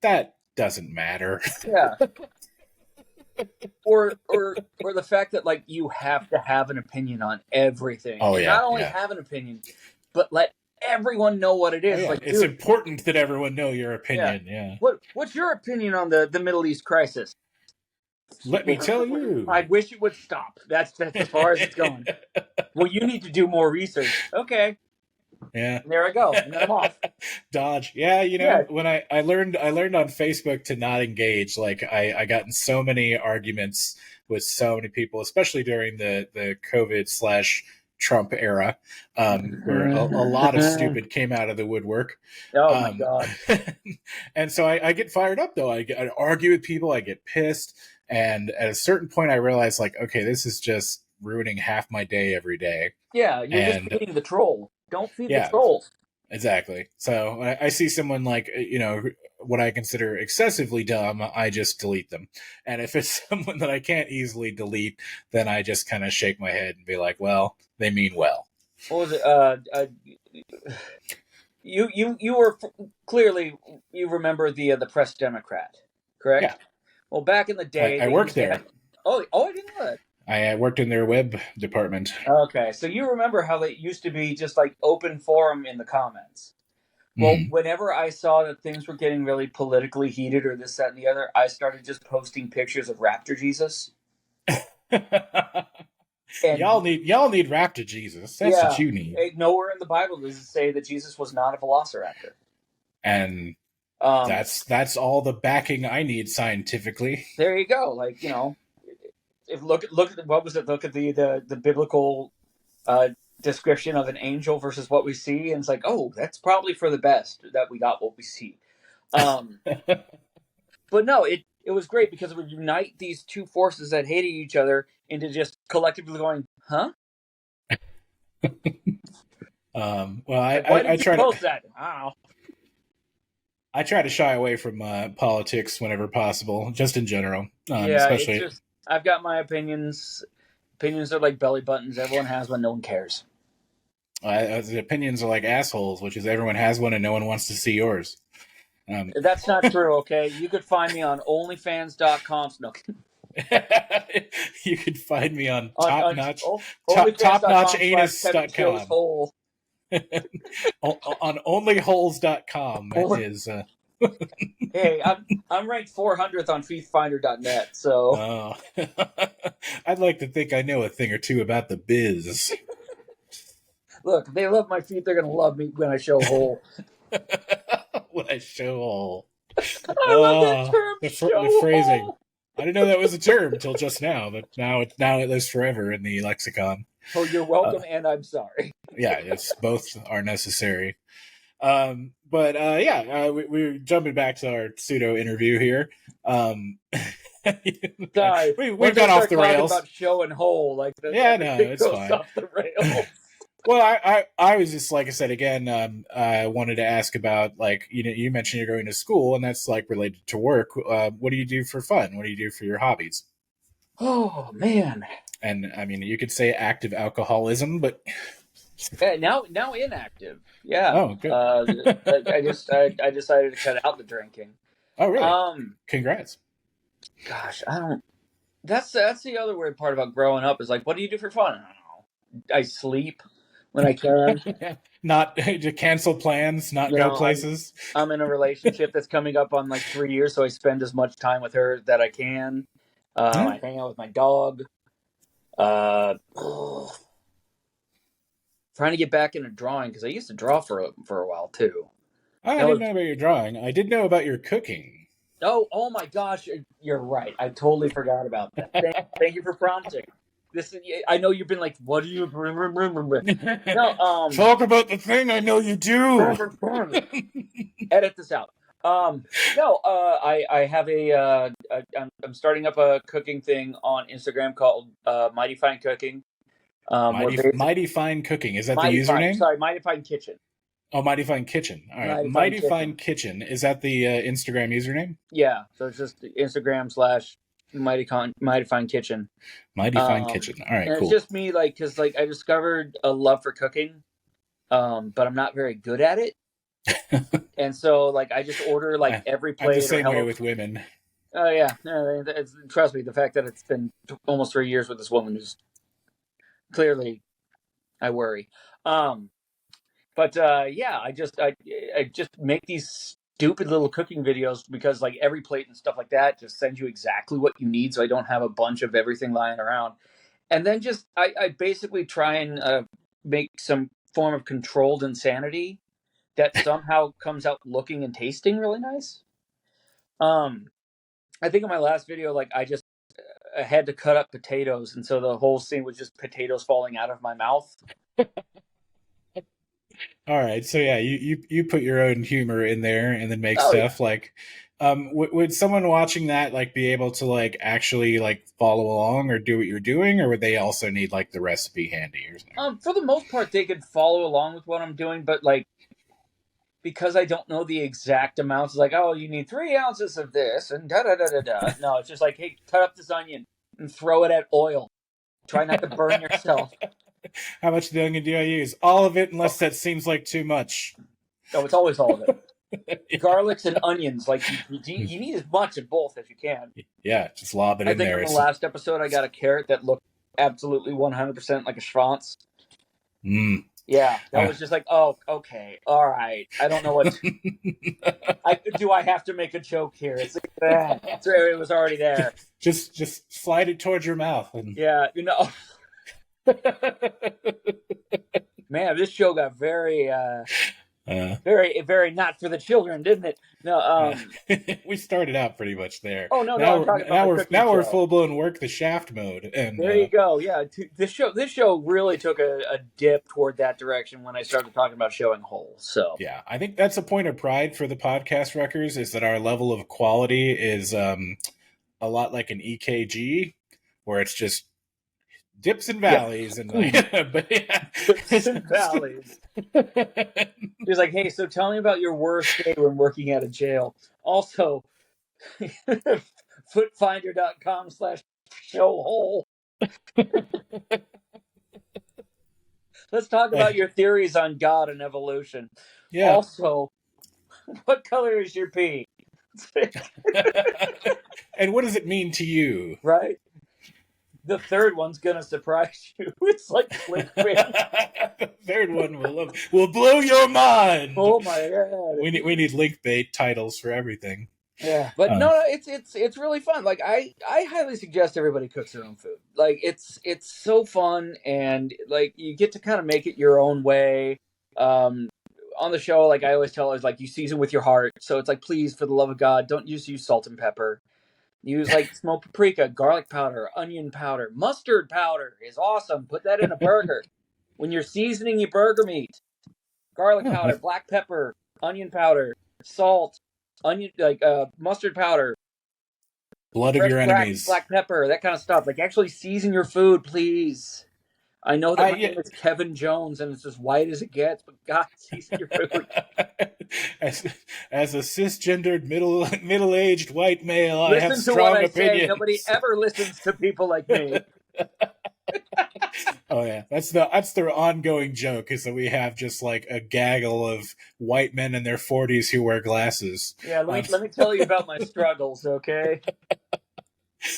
Speaker 1: that doesn't matter.
Speaker 2: Yeah. Or the fact that like you have to have an opinion on everything.
Speaker 1: Oh yeah.
Speaker 2: Not only have an opinion, but let everyone know what it is.
Speaker 1: Oh, yeah.
Speaker 2: Like,
Speaker 1: it's important that everyone know your opinion. Yeah.
Speaker 2: What's your opinion on the Middle East crisis?
Speaker 1: Let me tell you.
Speaker 2: I wish it would stop. That's as far as it's going. Well, you need to do more research. Okay.
Speaker 1: Yeah.
Speaker 2: And there I go, and then I'm off.
Speaker 1: Dodge. Yeah,
Speaker 2: Yeah.
Speaker 1: when I learned on Facebook to not engage. Like I got in so many arguments with so many people, especially during the COVID slash Trump era, where a lot of stupid came out of the woodwork.
Speaker 2: Oh my
Speaker 1: Um,
Speaker 2: God.
Speaker 1: and so I get fired up though. I argue with people. I get pissed, and at a certain point, I realize like, okay, this is just ruining half my day every day.
Speaker 2: Yeah, you're just
Speaker 1: And
Speaker 2: feeding the troll. Don't feed the
Speaker 1: yeah,
Speaker 2: trolls.
Speaker 1: exactly. So I see someone like, what I consider excessively dumb, I just delete them. And if it's someone that I can't easily delete, then I just kind of shake my head and be like, well, they mean well.
Speaker 2: What was it? You were clearly, you remember the Press Democrat,
Speaker 1: Yeah,
Speaker 2: correct? Well, back in the day,
Speaker 1: I
Speaker 2: they
Speaker 1: worked
Speaker 2: used to have.
Speaker 1: there.
Speaker 2: Oh, I didn't know that.
Speaker 1: I worked in their web department.
Speaker 2: Okay, so you remember how they used to be just like open forum in the comments. Well,
Speaker 1: Mm.
Speaker 2: whenever I saw that things were getting really politically heated or this, that, and the other, I started just posting pictures of Raptor Jesus. And
Speaker 1: y'all need Raptor Jesus. That's what
Speaker 2: yeah,
Speaker 1: you need.
Speaker 2: nowhere in the Bible does it say that Jesus was not a velociraptor.
Speaker 1: And
Speaker 2: Um,
Speaker 1: that's all the backing I need scientifically.
Speaker 2: there you go. Like, if look at what was it? Look at the biblical description of an angel versus what we see, and it's like, oh, that's probably for the best that we got what we see. But no, it was great because it would unite these two forces that hated each other into just collectively going, huh?
Speaker 1: Well,
Speaker 2: Like, why
Speaker 1: I
Speaker 2: did you
Speaker 1: try to
Speaker 2: post that? I don't know.
Speaker 1: I try to shy away from politics whenever possible, just in general,
Speaker 2: Yeah, it's
Speaker 1: especially.
Speaker 2: just I've got my opinions. Opinions are like belly buttons. Everyone has one. No one cares.
Speaker 1: The opinions are like assholes, which is everyone has one and no one wants to see yours.
Speaker 2: That's not true. Okay, you could find me on OnlyFans.com. No,
Speaker 1: You can find me on
Speaker 2: on
Speaker 1: topnotchanus.com.
Speaker 2: OnlyFans.com/KevinShowsHole.
Speaker 1: On onlyholes.com is
Speaker 2: Hey, I'm ranked 400th on FeetFinder.net. So
Speaker 1: oh. I'd like to think I know a thing or two about the biz.
Speaker 2: look, if they love my feet, they're gonna love me when I show hole.
Speaker 1: When I show all.
Speaker 2: I love that term.
Speaker 1: The phrasing. I didn't know that was a term until just now, but now it lives forever in the lexicon.
Speaker 2: Oh, you're welcome, and I'm sorry.
Speaker 1: Yeah, it's both are necessary. We're jumping back to our pseudo interview here.
Speaker 2: Sorry,
Speaker 1: we've got off the rails.
Speaker 2: About show and hole, like
Speaker 1: yeah, no, it's
Speaker 2: goes
Speaker 1: fine.
Speaker 2: off the rails.
Speaker 1: Well, I was just, like I said again. I wanted to ask about, like, you mentioned you're going to school, and that's like related to work. What do you do for fun? What do you do for your hobbies?
Speaker 2: Oh man!
Speaker 1: And I mean, you could say active alcoholism, but
Speaker 2: Yeah, now inactive. Yeah.
Speaker 1: Oh, good.
Speaker 2: I decided to cut out the drinking.
Speaker 1: Oh, really? Congrats.
Speaker 2: Gosh, I don't. That's the other weird part about growing up is like, what do you do for fun? I don't know. I sleep when I can.
Speaker 1: Not to cancel plans, not go places.
Speaker 2: I'm in a relationship that's coming up on like 3 years, so I spend as much time with her that I can. I hang out with my dog. Trying to get back into drawing because I used to draw for a while too.
Speaker 1: I didn't know about your drawing. I did know about your cooking.
Speaker 2: Oh my gosh, you're right. I totally forgot about that. Thank you for prompting. I know you've been like, what do you remember? No,
Speaker 1: talk about the thing I know you do.
Speaker 2: Edit this out. I have I'm starting up a cooking thing on Instagram called Mighty Fine Cooking.
Speaker 1: Mighty Fine Cooking. Is that the username?
Speaker 2: Mighty Fine Kitchen.
Speaker 1: Oh, Mighty Fine Kitchen. All right. Mighty Fine Kitchen. Is that the Instagram username?
Speaker 2: Yeah. So it's just Instagram / Mighty Fine Kitchen.
Speaker 1: Mighty Fine Kitchen. All right,
Speaker 2: and
Speaker 1: cool.
Speaker 2: It's just me, like, because like I discovered a love for cooking, but I'm not very good at it. And so like I just order like every plate.
Speaker 1: I'm the same way with women.
Speaker 2: Oh yeah. Trust me, the fact that it's been almost 3 years with this woman is clearly I worry. I just make these stupid little cooking videos because like every plate and stuff like that just sends you exactly what you need, so I don't have a bunch of everything lying around. And then just I basically try and make some form of controlled insanity that somehow comes out looking and tasting really nice. I think in my last video, like I had to cut up potatoes, and so the whole scene was just potatoes falling out of my mouth.
Speaker 1: All right, so yeah, you put your own humor in there and then make stuff like. Would someone watching that like be able to like actually like follow along or do what you're doing, or would they also need like the recipe handy or something?
Speaker 2: For the most part, they could follow along with what I'm doing, but like because I don't know the exact amounts, it's like, oh, you need 3 ounces of this and da da da da da. No, it's just like, hey, cut up this onion and throw it at oil. Try not to burn yourself.
Speaker 1: How much of the onion do I use? All of it, unless that seems like too much.
Speaker 2: No, it's always all of it. Garlics and onions, like you need as much of both as you can.
Speaker 1: Yeah, just lob it in there.
Speaker 2: I think in the last episode, I got a carrot that looked absolutely 100% like a schwanz. Yeah, that was just like, oh, okay, all right. I don't know what. Do I have to make a joke here? It's like that. It was already there.
Speaker 1: Just slide it towards your mouth. And...
Speaker 2: Yeah, Man, this show got very, very not for the children, didn't it? No,
Speaker 1: we started out pretty much there.
Speaker 2: Oh no,
Speaker 1: now we're full blown work the shaft mode, and
Speaker 2: there you go. Yeah, this show really took a dip toward that direction when I started talking about showing holes. So
Speaker 1: yeah, I think that's a point of pride for the podcast records is that our level of quality is a lot like an EKG, where it's just dips and valleys, and but yeah,
Speaker 2: dips and valleys. He's like, hey, so tell me about your worst day when working at a jail. Also, footfinder.com/showhole. Let's talk about your theories on God and evolution. Yeah. Also, what color is your pee?
Speaker 1: And what does it mean to you?
Speaker 2: Right? The third one's gonna surprise you. It's like clickbait.
Speaker 1: The third one will blow your mind.
Speaker 2: Oh my god!
Speaker 1: We need link bait titles for everything.
Speaker 2: Yeah, but no, it's really fun. Like I highly suggest everybody cooks their own food. Like it's so fun, and like you get to kind of make it your own way. On the show, like I always tell, is like you season with your heart. So it's like, please, for the love of God, don't use salt and pepper. Use like smoked paprika, garlic powder, onion powder, mustard powder is awesome. Put that in a burger. When you're seasoning your burger meat, garlic powder, black pepper, onion powder, salt, mustard powder,
Speaker 1: blood of your enemies,
Speaker 2: black pepper, that kind of stuff. Like actually season your food, please. I know that my name is Kevin Jones and it's as white as it gets, but God, season your food.
Speaker 1: As a cisgendered middle-aged white male, I have strong opinions.
Speaker 2: Nobody ever listens to people like me.
Speaker 1: Oh yeah, that's the ongoing joke is that we have just like a gaggle of white men in their 40s who wear glasses.
Speaker 2: Yeah, let me tell you about my struggles, okay?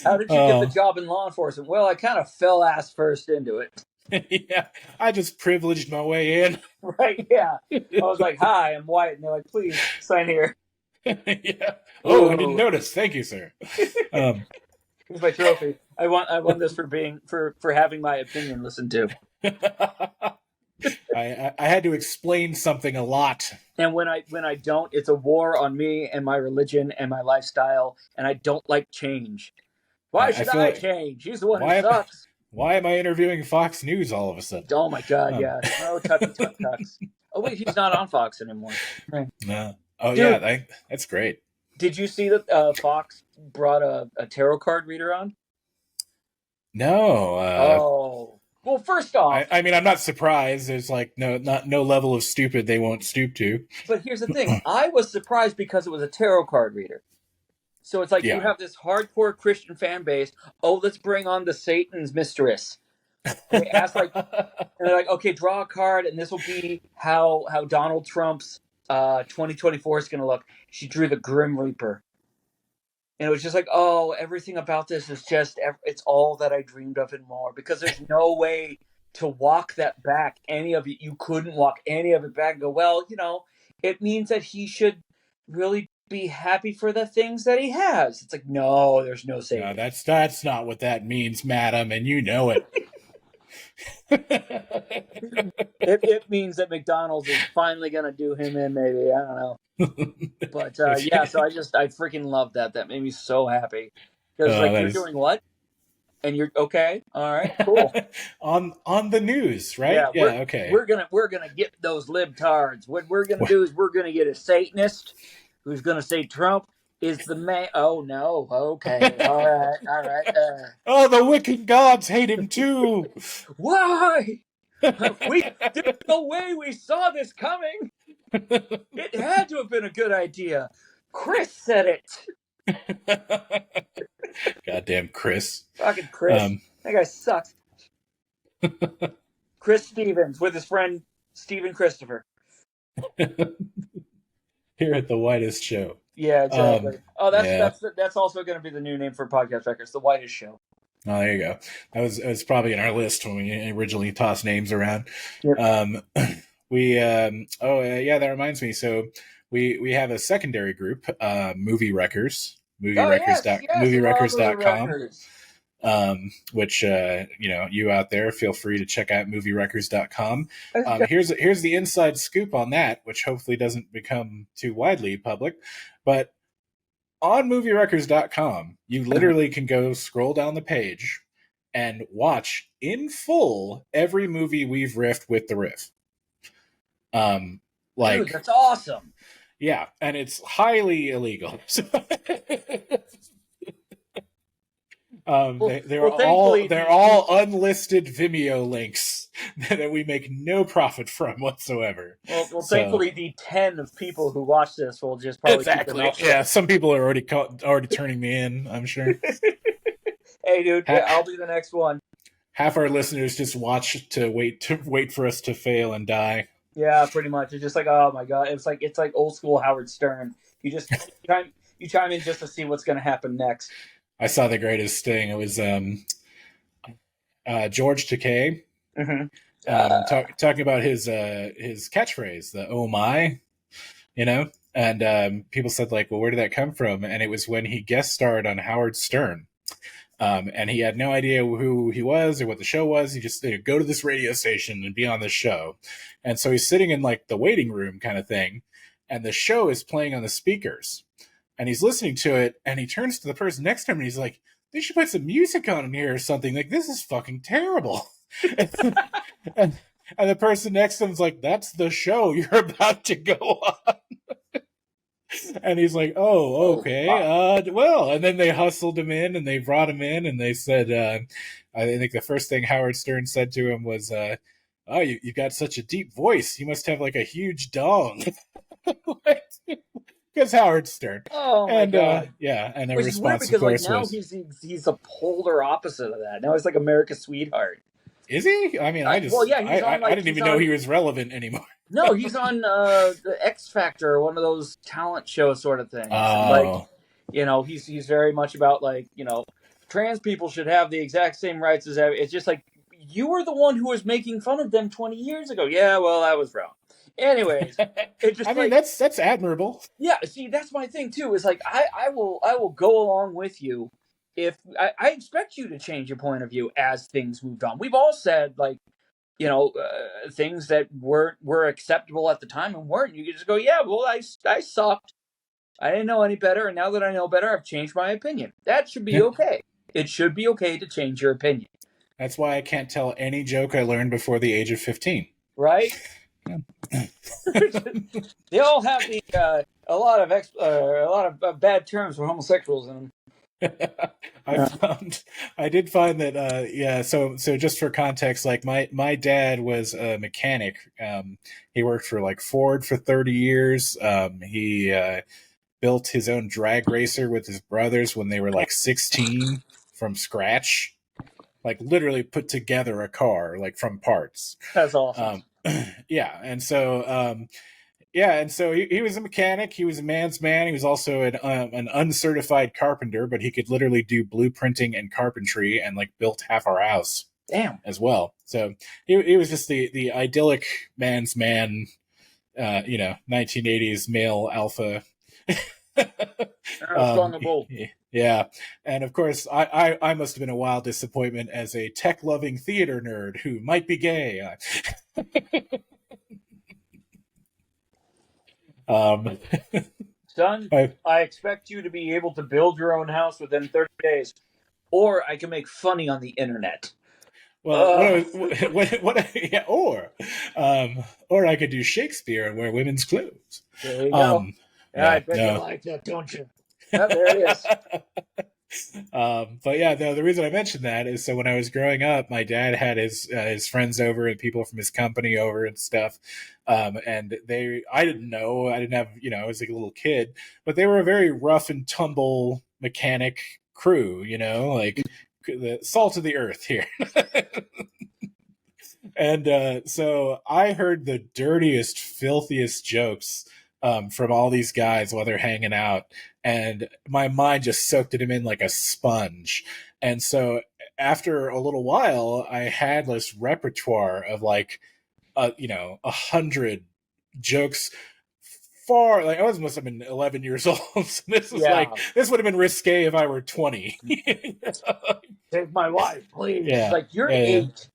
Speaker 2: How did you get the job in law enforcement? Well, I kind of fell ass first into it.
Speaker 1: Yeah, I just privileged my way in.
Speaker 2: Right, yeah. I was like, hi, I'm white. And they're like, please, sign here.
Speaker 1: Yeah. Oh, I didn't notice. Thank you, sir.
Speaker 2: Here's my trophy. I won this for having my opinion listened to.
Speaker 1: I had to explain something a lot.
Speaker 2: And when I don't, it's a war on me and my religion and my lifestyle, and I don't like change. Why should I change? He's the one who sucks.
Speaker 1: Why am I interviewing Fox News all of a sudden?
Speaker 2: Oh my God, yeah. Oh, tucks. Oh wait, he's not on Fox anymore. Right.
Speaker 1: No. Oh, dude, yeah, that's great.
Speaker 2: Did you see that Fox brought a tarot card reader on?
Speaker 1: No.
Speaker 2: Well, first off,
Speaker 1: I mean, I'm not surprised. There's like no level of stupid they won't stoop to.
Speaker 2: But here's the thing: I was surprised because it was a tarot card reader. So it's like you have this hardcore Christian fan base. Oh, let's bring on the Satan's mistress. They ask and they're like, okay, draw a card, and this will be how Donald Trump's 2024 is going to look. She drew the Grim Reaper. And it was just like, oh, everything about this is just, it's all that I dreamed of and more. Because there's no way to walk that back. Any of it, you couldn't walk any of it back and go, well, it means that he should really be happy for the things that he has. It's like, no, there's no saving.
Speaker 1: No, that's not what that means, madam, and you know it.
Speaker 2: It means that McDonald's is finally gonna do him in. Maybe, I don't know. But yeah, so I freaking love that. That made me so happy because like
Speaker 1: that
Speaker 2: you're
Speaker 1: is
Speaker 2: doing what, and you're okay. All right, cool.
Speaker 1: on the news, right?
Speaker 2: Yeah,
Speaker 1: Yeah, okay.
Speaker 2: we're gonna get those libtards. What we're gonna do is we're gonna get a Satanist who's gonna say Trump is the man. Oh no, okay, all right.
Speaker 1: Oh, the wicked gods hate him too.
Speaker 2: Why? There's no way we saw this coming. It had to have been a good idea. Chris said it.
Speaker 1: Goddamn Chris.
Speaker 2: Fucking Chris. That guy sucks. Chris Stevens with his friend Steven Christopher.
Speaker 1: Here at the Whitest Show.
Speaker 2: Yeah, exactly.
Speaker 1: Yeah.
Speaker 2: That's also going to be the new name for Podcast Records, the Whitest Show.
Speaker 1: Oh, there you go. That was probably in our list when we originally tossed names around.
Speaker 2: Yep.
Speaker 1: That reminds me. So we have a secondary group, Movie Wreckers, movierecords.com, which you out there feel free to check out movierecords.com. Here's the inside scoop on that, which hopefully doesn't become too widely public, but on movierecords.com, you literally can go scroll down the page and watch in full every movie we've riffed with the riff.
Speaker 2: Dude, that's awesome.
Speaker 1: Yeah, and it's highly illegal. They're all unlisted Vimeo links that we make no profit from whatsoever.
Speaker 2: Well, thankfully, the 10 of people who watch this will just probably
Speaker 1: exactly. Yeah, some people are already turning me in, I'm sure.
Speaker 2: Hey, dude, I'll be the next one.
Speaker 1: Half our listeners just watch to wait for us to fail and die.
Speaker 2: Yeah, pretty much. It's just like, oh my god, it's like old school Howard Stern. You just chime in just to see what's going to happen next.
Speaker 1: I saw the greatest thing. It was George Takei talking about his catchphrase, the "Oh my," and people said like, "Well, where did that come from?" And it was when he guest starred on Howard Stern, and he had no idea who he was or what the show was. He just go to this radio station and be on this show, and so he's sitting in like the waiting room kind of thing, and the show is playing on the speakers. And he's listening to it, and he turns to the person next to him, and he's like, "They should put some music on in here or something. Like, this is fucking terrible." and the person next to him's like, "That's the show you're about to go on." And he's like, "Oh, okay. Well," and then they hustled him in, and they brought him in, and they said, I think the first thing Howard Stern said to him was, "Oh, you got such a deep voice. You must have like a huge dong." Because Howard Stern.
Speaker 2: Oh my god!
Speaker 1: And the
Speaker 2: Which
Speaker 1: response,
Speaker 2: is weird because
Speaker 1: of course,
Speaker 2: now he's a polar opposite of that. Now he's like America's sweetheart.
Speaker 1: Is he? I mean, I didn't even know he was relevant anymore.
Speaker 2: No, he's on the X Factor, one of those talent show sort of things.
Speaker 1: Oh.
Speaker 2: Like, he's very much about like, trans people should have the exact same rights as every. It's just like you were the one who was making fun of them 20 years ago. Yeah, well, I was wrong. Anyways, it just
Speaker 1: that's admirable.
Speaker 2: Yeah, see, that's my thing too. Is like I will go along with you if I expect you to change your point of view as things moved on. We've all said like things that were acceptable at the time and weren't. You could just go, yeah, well, I sucked. I didn't know any better, and now that I know better, I've changed my opinion. That should be okay. It should be okay to change your opinion. That's
Speaker 1: why I can't tell any joke I learned before the age of 15.
Speaker 2: Right? They all have a lot of bad terms for homosexuals in them.
Speaker 1: I did find that so just for context, like my dad was a mechanic. He worked for like Ford for 30 years. He built his own drag racer with his brothers when they were like 16 from scratch, like literally put together a car like from parts.
Speaker 2: That's awesome.
Speaker 1: And so he was a mechanic. He was a man's man. He was also an uncertified carpenter, but he could literally do blueprinting and carpentry, and like built half our house.
Speaker 2: Damn.
Speaker 1: As well. So he was just the idyllic man's man, 1980s male alpha.
Speaker 2: Strong and bold.
Speaker 1: Yeah, and of course, I must have been a wild disappointment as a tech-loving theater nerd who might be gay. Um,
Speaker 2: Son,
Speaker 1: I,
Speaker 2: I expect you to be able to build your own house within 30 days, or I can make funny on the internet.
Speaker 1: well,
Speaker 2: Ugh.
Speaker 1: yeah, or I could do Shakespeare and wear women's clothes.
Speaker 2: There you go.
Speaker 1: Um,
Speaker 2: Yeah, I
Speaker 1: yeah,
Speaker 2: bet you
Speaker 1: no.
Speaker 2: like that, don't you? Oh, there it is.
Speaker 1: But yeah, no. The reason I mentioned that is so when I was growing up, my dad had his friends over and people from his company over and stuff. And I didn't know, I didn't have, I was like a little kid, but they were a very rough and tumble mechanic crew, like the salt of the earth here. And so I heard the dirtiest, filthiest jokes from all these guys while they're hanging out, and my mind just soaked them in like a sponge. And so after a little while, I had this repertoire of like, 100 jokes. Far like must have been 11 years old. So
Speaker 2: Yeah.
Speaker 1: this would have been risque if I were 20.
Speaker 2: Take my wife, please.
Speaker 1: Yeah,
Speaker 2: Like, you're
Speaker 1: yeah,
Speaker 2: 8.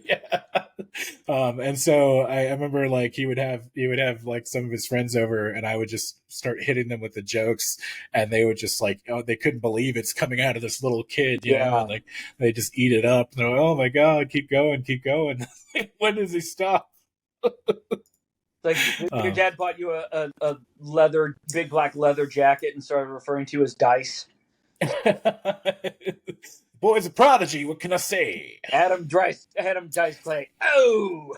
Speaker 1: yeah. And so I remember like he would have like some of his friends over, and I would just start hitting them with the jokes, and they would just like, oh, they couldn't believe it's coming out of this little kid,
Speaker 2: Yeah.
Speaker 1: and like they just eat it up. And they're like, oh my god, keep going, keep going. When does he stop?
Speaker 2: Like, your
Speaker 1: Um,
Speaker 2: dad bought you a big black leather jacket and started referring to you as Dice.
Speaker 1: Boy's a prodigy. What can I say?
Speaker 2: Adam Dice Clay. Oh!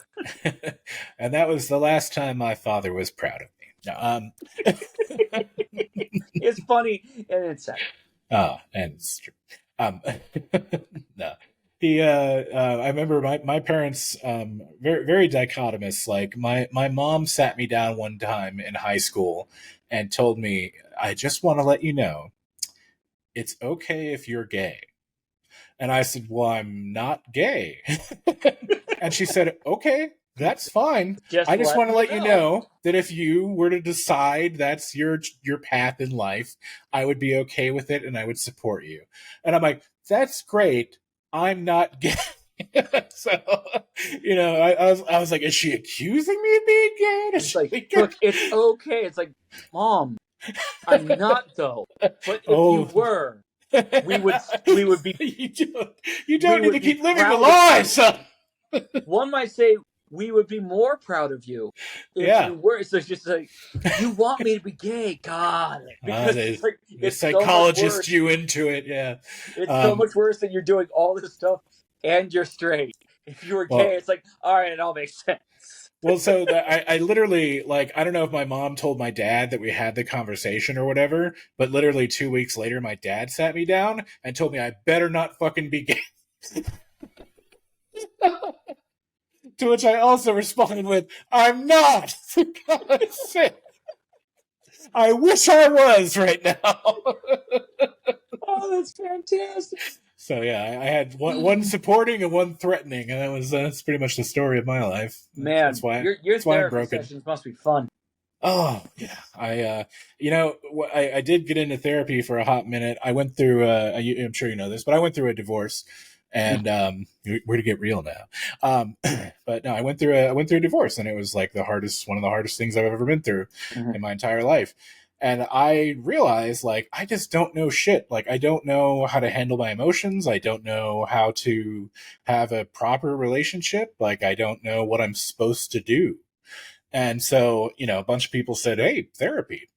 Speaker 1: And that was the last time my father was proud of me.
Speaker 2: It's funny and it's sad.
Speaker 1: And it's true. Um, no, I remember my parents, very, very dichotomous. Like my mom sat me down one time in high school and told me, I just want to let you know, it's okay if you're gay. And I said, well, I'm not gay. And she said, okay, that's fine. I just want to let you know that if you were to decide that's your path in life, I would be okay with it and I would support you. And I'm like, that's great. I'm not gay. So, I was like, is she accusing me of being gay?
Speaker 2: It's like, look, it's okay. It's like, Mom, I'm not though. But if you were, we would be.
Speaker 1: You don't need to keep living the lie, son.
Speaker 2: One might say we would be more proud of you if you were. So it's just like, you want me to be gay, God, because it's like it's
Speaker 1: psychologist
Speaker 2: so
Speaker 1: you into it. Yeah,
Speaker 2: it's so much worse that you're doing all this stuff and you're straight. If you were gay, it's like, all right, it all makes sense.
Speaker 1: Well, so I literally, like, I don't know if my mom told my dad that we had the conversation or whatever, but literally 2 weeks later, my dad sat me down and told me I better not fucking be gay. To which I also responded with, I'm not, for God's sake. I wish I was right now.
Speaker 2: Oh, that's fantastic.
Speaker 1: So yeah, I had one supporting and one threatening, and that's pretty much the story of my life.
Speaker 2: Man,
Speaker 1: that's why
Speaker 2: your
Speaker 1: I'm
Speaker 2: therapy sessions must be fun.
Speaker 1: Oh yeah, I did get into therapy for a hot minute. I went through, I'm sure you know this, but I went through a divorce, and we're to get real now. But no, I went through a divorce, and it was like one of the hardest things I've ever been through in my entire life. And I realized, like, I just don't know shit. Like, I don't know how to handle my emotions. I don't know how to have a proper relationship. Like, I don't know what I'm supposed to do. And so, a bunch of people said, hey, therapy.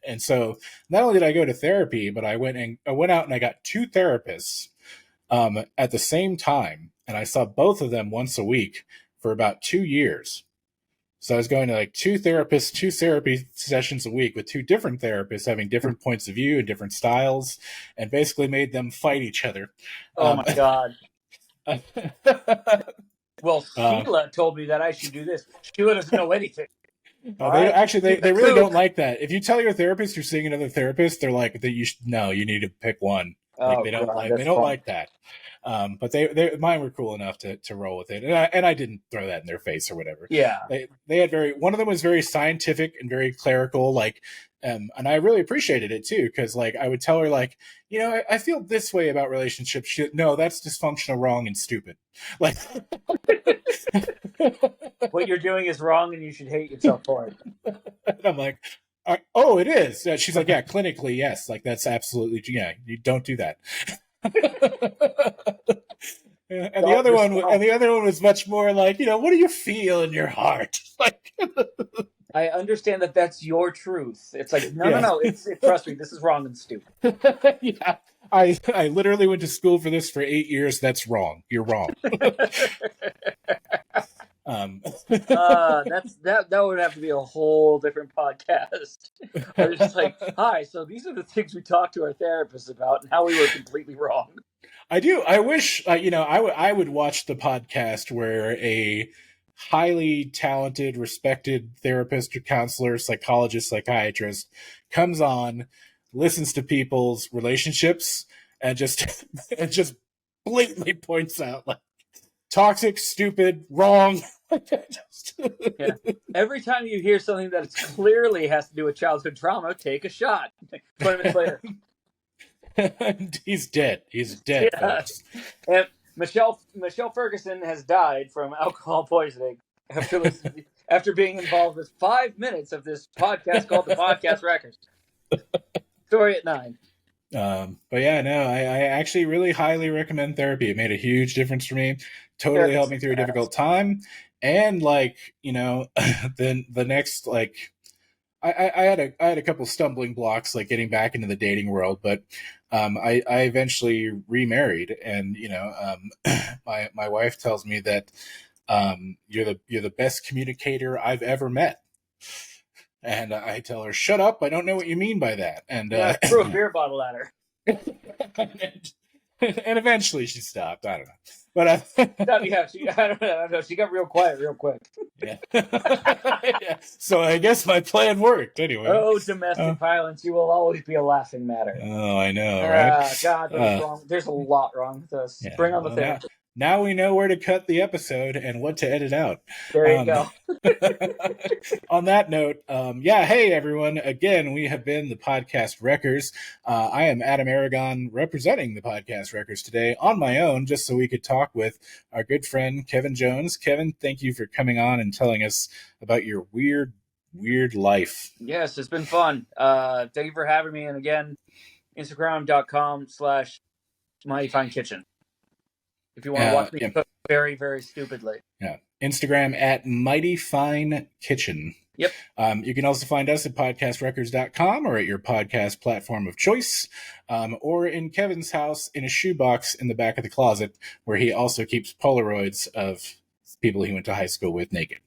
Speaker 1: And so not only did I go to therapy, but I went out and I got 2 therapists at the same time. And I saw both of them once a week for about 2 years. So I was going to like 2 therapists, 2 therapy sessions a week with 2 different therapists having different points of view and different styles, and basically made them fight each other.
Speaker 2: Oh my God. Well, Sheila told me that I should do this. Sheila doesn't know anything.
Speaker 1: They really don't like that. If you tell your therapist you're seeing another therapist, they're like, you need to pick one. Like
Speaker 2: Oh God,
Speaker 1: they
Speaker 2: that's
Speaker 1: don't
Speaker 2: fun.
Speaker 1: like that. But mine were cool enough to roll with it, and I didn't throw that in their face or whatever.
Speaker 2: Yeah.
Speaker 1: They had one of them was very scientific and very clerical, like, and I really appreciated it too, because like I would tell her like, I feel this way about relationships. No, that's dysfunctional, wrong, and stupid. Like,
Speaker 2: What you're doing is wrong, and you should hate yourself for it.
Speaker 1: and I'm like, oh, it is. She's like, yeah, clinically, yes, like that's absolutely, yeah, you don't do that. And the other one was much more like, what do you feel in your heart? Like,
Speaker 2: I understand that that's your truth. It's like, no,
Speaker 1: yeah.
Speaker 2: no. Trust me, this is wrong and stupid.
Speaker 1: Yeah. I literally went to school for this for 8 years. That's wrong. You're wrong.
Speaker 2: That would have to be a whole different podcast. Where it's just like, hi, so these are the things we talked to our therapist about and how we were completely wrong.
Speaker 1: I do. I wish, I would watch the podcast where a highly talented, respected therapist or counselor, psychologist, psychiatrist comes on, listens to people's relationships, and just and just blatantly points out like toxic, stupid, wrong.
Speaker 2: Yeah. Every time you hear something that clearly has to do with childhood trauma, take a shot. 20 minutes later.
Speaker 1: He's dead. He's dead,
Speaker 2: Yeah.
Speaker 1: folks.
Speaker 2: And Michelle Ferguson has died from alcohol poisoning after being involved with 5 minutes of this podcast called The Podcast Records. Story at 9.
Speaker 1: But yeah, no, I actually really highly recommend therapy. It made a huge difference for me. Totally helped me through a difficult time. And like, then the next, like, I had a couple stumbling blocks, like getting back into the dating world, but I eventually remarried, and my wife tells me that you're the best communicator I've ever met, and I tell her, shut up, I don't know what you mean by that, and
Speaker 2: threw a beer bottle at her.
Speaker 1: And eventually she stopped. I don't know, but
Speaker 2: I don't know. She got real quiet real quick.
Speaker 1: Yeah. Yeah. So I guess my plan worked anyway.
Speaker 2: Oh, domestic violence! You will always be a laughing matter.
Speaker 1: Oh, I know, right?
Speaker 2: God, what's wrong? There's a lot wrong with us. Yeah, bring on the therapy.
Speaker 1: Now we know where to cut the episode and what to edit out.
Speaker 2: There you go.
Speaker 1: On that note, hey everyone. Again, we have been the Podcast Wreckers. I am Adam Aragon representing the Podcast Wreckers today on my own, just so we could talk with our good friend Kevin Jones. Kevin, thank you for coming on and telling us about your weird life.
Speaker 2: Yes, it's been fun. Thank you for having me. And again, Instagram.com/MightyFineKitchen. If you want to watch me cook very, very stupidly.
Speaker 1: Yeah. Instagram at Mighty Fine Kitchen.
Speaker 2: Yep.
Speaker 1: You can also find us at podcastrecords.com or at your podcast platform of choice, or in Kevin's house in a shoebox in the back of the closet, where he also keeps Polaroids of people he went to high school with naked.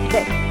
Speaker 1: So,